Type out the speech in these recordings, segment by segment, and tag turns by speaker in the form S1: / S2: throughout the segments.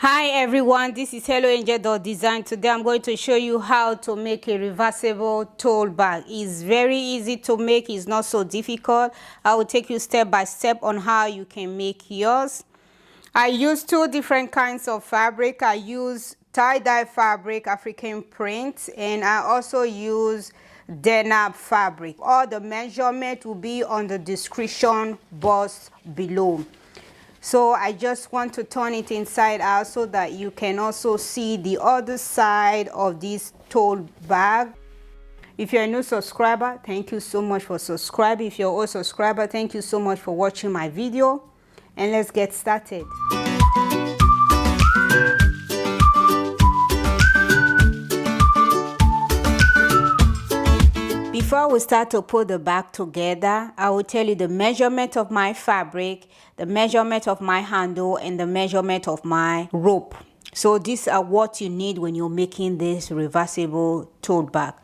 S1: Hi everyone, this is Helloangel.design. Today I'm going to show you how to make a reversible tote bag. It's very easy to make, it's not so difficult. I will take you step by step on how you can make yours. I use two different kinds of fabric. I use tie-dye fabric, African print, and I also use Demin fabric. All the measurement will be on the description box below. So I just want to turn it inside out so that you can also see the other side of this tote bag. If you're a new subscriber, thank you so much for subscribing. If you're an old subscriber, thank you so much for watching my video. And let's get started. Before we start to put the bag together, I will tell you the measurement of my fabric, the measurement of my handle, and the measurement of my rope. So these are what you need when you're making this reversible tote bag.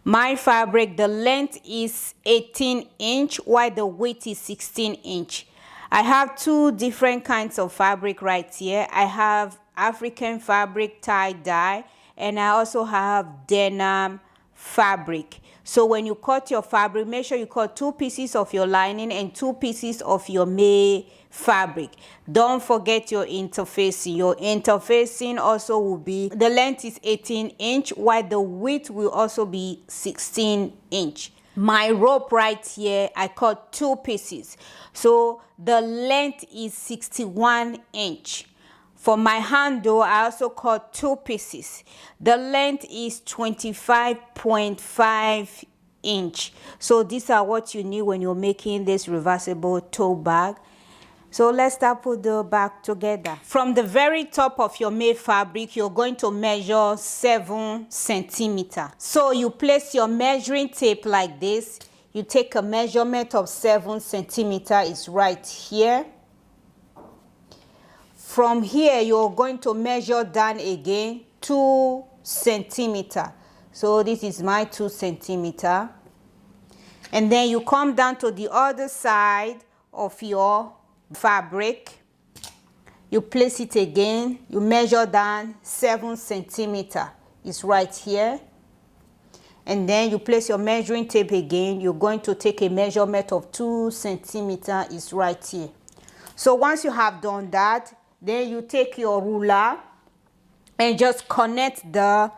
S1: My fabric, the length is 18 inch while the width is 16 inch. I have two different kinds of fabric right here. I have African fabric tie-dye, and I also have denim fabric. So when you cut your fabric, make sure you cut 2 pieces of your lining and 2 pieces of your May fabric. Don't forget your interfacing. Your interfacing also will be, the length is 18 inch while the width will also be 16 inch. My rope right here, I cut 2 pieces. So the length is 61 inch. For my handle, I also cut 2 pieces. The length is 25.5 inch. So these are what you need when you're making this reversible tote bag. So let's start put the bag together. From the very top of your May fabric, you're going to measure 7 centimeters. So you place your measuring tape like this. You take a measurement of 7 centimeters. It's right here. From here, you're going to measure down again 2 centimeters. So this is my 2 centimeters. And then you come down to the other side of your fabric. You place it again. You measure down 7 centimeters. It's right here. And then you place your measuring tape again. You're going to take a measurement of 2 centimeters. It's right here. So once you have done that, then you take your ruler and just connect the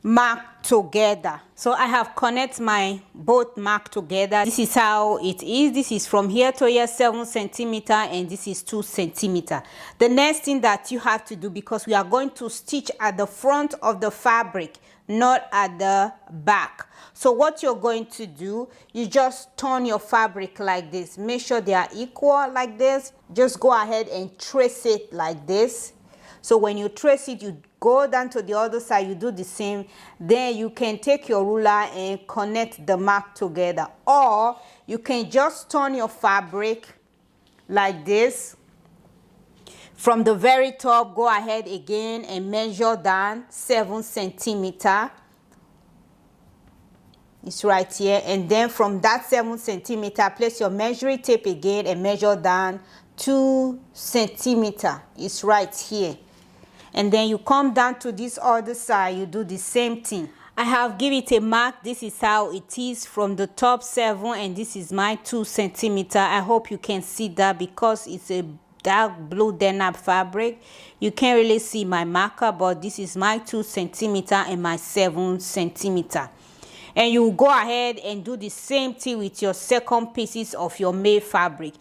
S1: mark together. So I have connect my both mark together. This is how it is. This is from here to here 7 centimeters and this is 2 centimeters. The next thing that you have to do, because we are going to stitch at the front of the fabric, not at the back. So what you're going to do, you just turn your fabric like this. Make sure they are equal like this. Just go ahead and trace it like this. So when you trace it, you go down to the other side, you do the same. Then you can take your ruler and connect the mark together. Or you can just turn your fabric like this. From the very top, go ahead again and measure down 7 centimeters. It's right here. And then from that 7 centimeters, place your measuring tape again and measure down 2 centimeters. It's right here. And then you come down to this other side, you do the same thing. I have given it a mark. This is how it is from the top 7, and this is my 2 centimeters. I hope you can see that because it's a dark blue denim fabric. You can't really see my marker, but this is my 2 centimeters and my 7 centimeters. And you go ahead and do the same thing with your second pieces of your May fabric.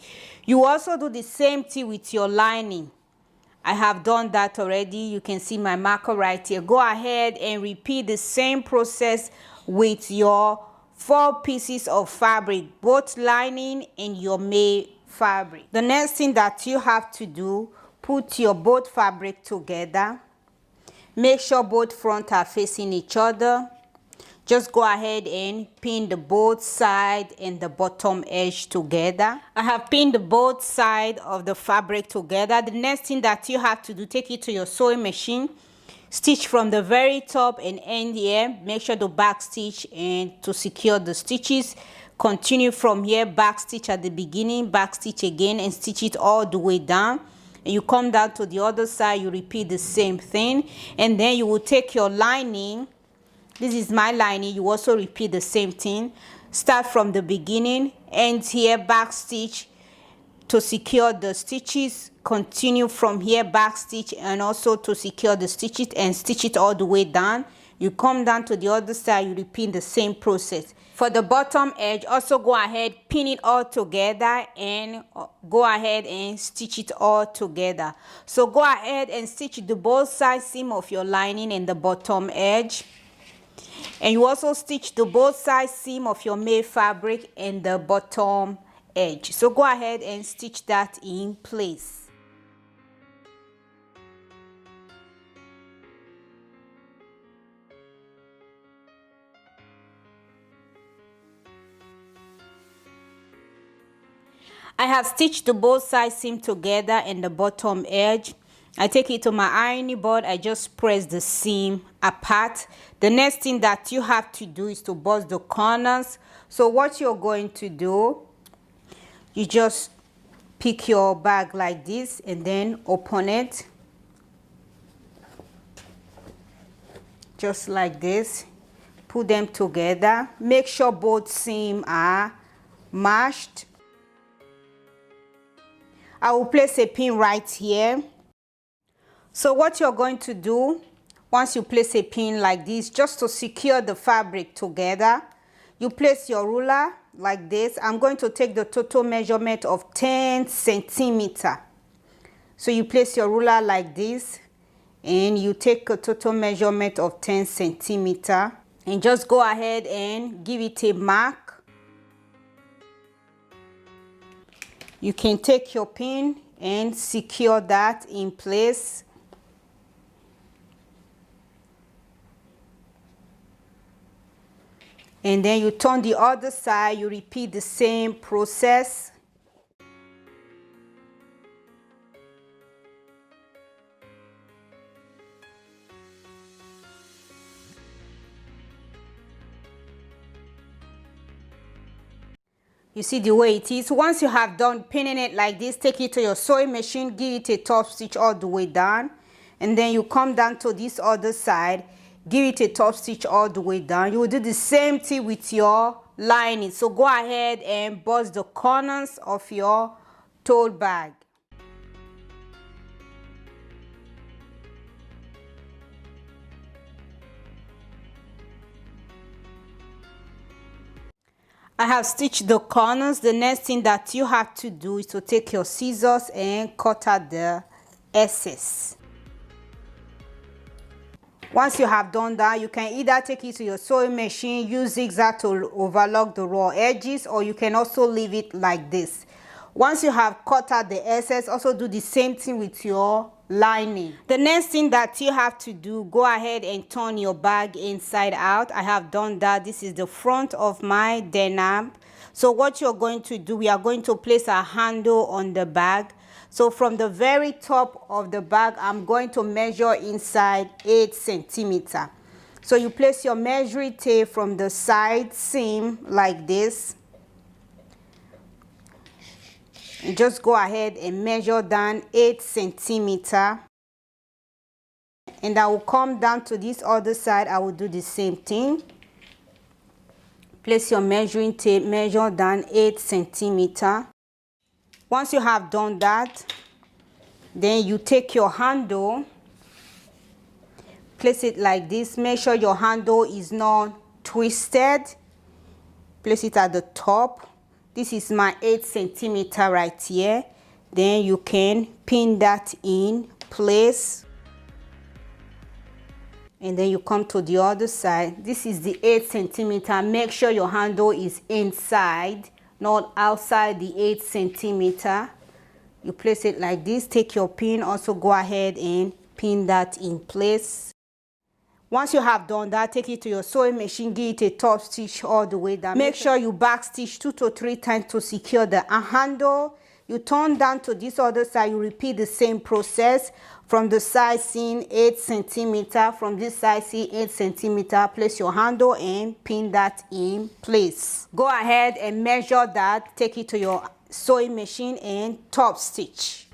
S1: You also do the same thing with your lining. I have done that already. You can see my marker right here. Go ahead and repeat the same process with your 4 pieces of fabric, both lining and your May fabric. The next thing that you have to do, put your both fabric together. Make sure both fronts are facing each other. Just go ahead and pin the both side and the bottom edge together. I have pinned the both side of the fabric together. The next thing that you have to do, take it to your sewing machine, stitch from the very top and end here. Make sure to back stitch and to secure the stitches. Continue from here, back stitch at the beginning, back stitch again and stitch it all the way down. and you come down to the other side, you repeat the same thing. And then you will take your lining. This is my lining. You also repeat the same thing. Start from the beginning, end here, back stitch to secure the stitches, continue from here, back stitch, and also to secure the stitches, and stitch it all the way down. You come down to the other side, you repeat the same process. For the bottom edge, also go ahead, pin it all together, and go ahead and stitch it all together. So go ahead and stitch the both side seam of your lining and the bottom edge. And you also stitch the both side seam of your made fabric and the bottom edge. So go ahead and stitch that in place. I have stitched the both side seam together and the bottom edge. I take it to my ironing board. I just press the seam apart. The next thing that you have to do is to bust the corners. So what you're going to do, you just pick your bag like this and then open it. Just like this. Put them together. Make sure both seams are matched. I will place a pin right here. So what you're going to do, once you place a pin like this, just to secure the fabric together, you place your ruler like this. I'm going to take the total measurement of 10 centimeters. So you place your ruler like this, and you take a total measurement of 10 centimeters, and just go ahead and give it a mark. You can take your pin and secure that in place. And then you turn the other side, you repeat the same process. You see the way it is. Once you have done pinning it like this, take it to your sewing machine, give it a top stitch all the way down, and then you come down to this other side, give it a top stitch all the way down. You will do the same thing with your lining. So go ahead and bust the corners of your tote bag. I have stitched the corners. The next thing that you have to do is to take your scissors and cut out the excess. Once you have done that, you can either take it to your sewing machine, use zigzag to overlock the raw edges, or you can also leave it like this. Once you have cut out the excess, also do the same thing with your lining. The next thing that you have to do, go ahead and turn your bag inside out. I have done that. This is the front of my denim. So what you're going to do, we are going to place a handle on the bag. So from the very top of the bag, I'm going to measure inside 8 centimeters. So you place your measuring tape from the side seam like this. And just go ahead and measure down 8 centimeters. And I will come down to this other side. I will do the same thing. Place your measuring tape, measure down 8 centimeters. Once you have done that, then you take your handle, place it like this. Make sure your handle is not twisted. Place it at the top. This is my 8 centimeters right here. Then you can pin that in place. And then you come to the other side. This is the 8 centimeters. Make sure your handle is inside, not outside the 8 centimeters. You place it like this. Take your pin. Also go ahead and pin that in place. Once you have done that, take it to your sewing machine, give it a top stitch all the way down. Make sure you back stitch 2 to 3 times to secure the handle. You turn down to this other side. You repeat the same process. From the side seam 8 centimeters. From this side seam 8 centimeters. Place your handle and pin that in place. Go ahead and measure that. Take it to your sewing machine and top stitch.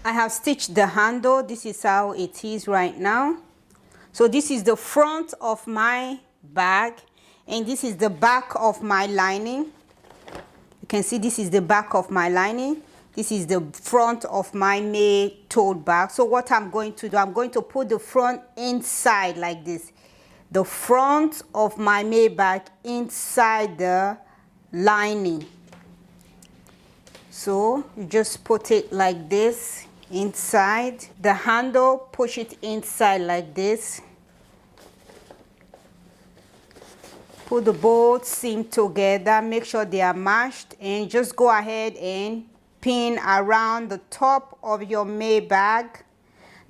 S1: I have stitched the handle. This is how it is right now. So this is the front of my bag, and this is the back of my lining. You can see this is the back of my lining. This is the front of my May tote bag. So what I'm going to do, I'm going to put the front inside like this. The front of my May bag inside the lining. So you just put it like this inside. The handle, push it inside like this. Put the both seam together, make sure they are matched, and just go ahead and pin around the top of your May bag.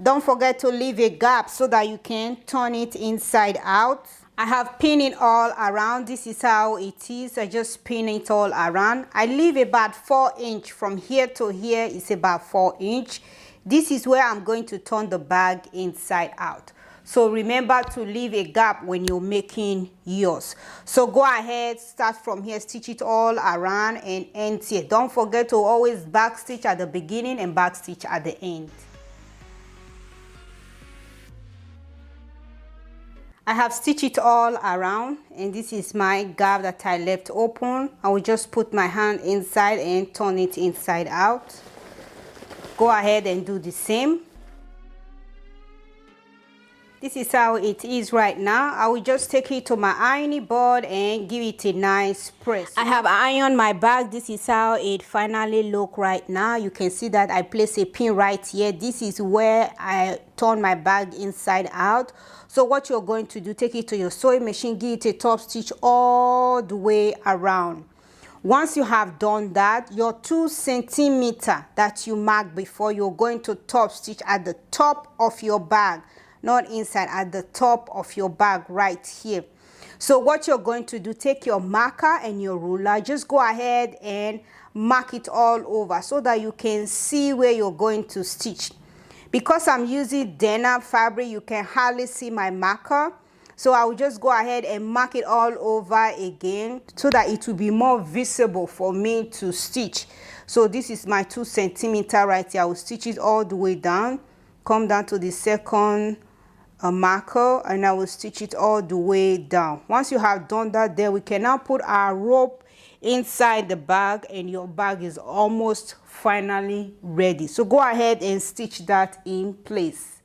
S1: Don't forget to leave a gap so that you can turn it inside out. I have pinned it all around. This is how it is. I just pin it all around. I leave about 4 inches from here to here. It's about 4 inches. This is where I'm going to turn the bag inside out. So remember to leave a gap when you're making yours. So go ahead, start from here, stitch it all around and end here. Don't forget to always back stitch at the beginning and back stitch at the end. I have stitched it all around, and this is my gap that I left open. I will just put my hand inside and turn it inside out. Go ahead and do the same. This is how it is right now. I will just take it to my ironing board and give it a nice press. I have ironed my bag. This is how it finally looks right now. You can see that I place a pin right here. This is where I turn my bag inside out. So what you're going to do, take it to your sewing machine, give it a top stitch all the way around. Once you have done that, your 2 centimeters that you marked before, you're going to top stitch at the top of your bag. Not inside, at the top of your bag right here. So what you're going to do, take your marker and your ruler, just go ahead and mark it all over so that you can see where you're going to stitch. Because I'm using denim fabric, you can hardly see my marker. So I will just go ahead and mark it all over again so that it will be more visible for me to stitch. So this is my 2 centimeters right here. I will stitch it all the way down, come down to the second marker, and I will stitch it all the way down. Once you have done that, then we can now put our rope inside the bag, and your bag is almost finally ready. So go ahead and stitch that in place.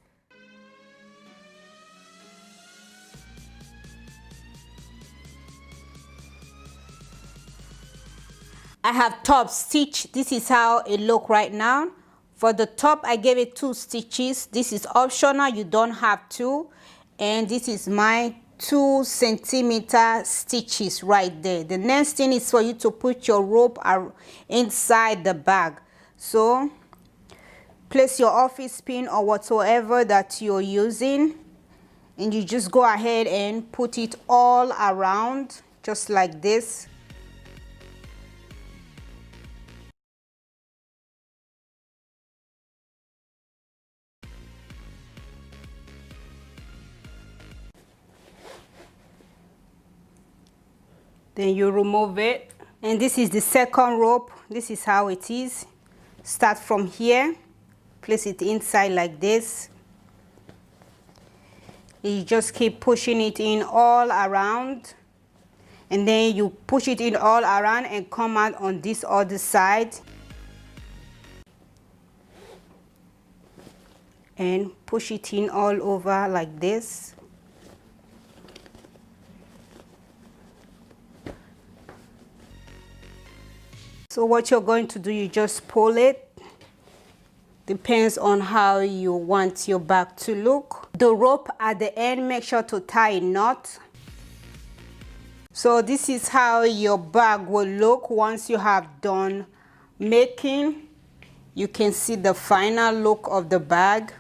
S1: I have top stitch. This is how it look right now. For the top, I gave it 2 stitches. This is optional, you don't have to. And this is my 2 centimeter stitches right there. The next thing is for you to put your rope inside the bag. So place your office pin or whatsoever that you're using, and you just go ahead and put it all around just like this. Then you remove it, and this is the second rope. This is how it is. Start from here, place it inside like this. You just keep pushing it in all around, and then you push it in all around and come out on this other side and push it in all over like this. So what you're going to do, you just pull it. Depends on how you want your bag to look. The rope at the end, make sure to tie a knot. So this is how your bag will look once you have done making. You can see the final look of the bag.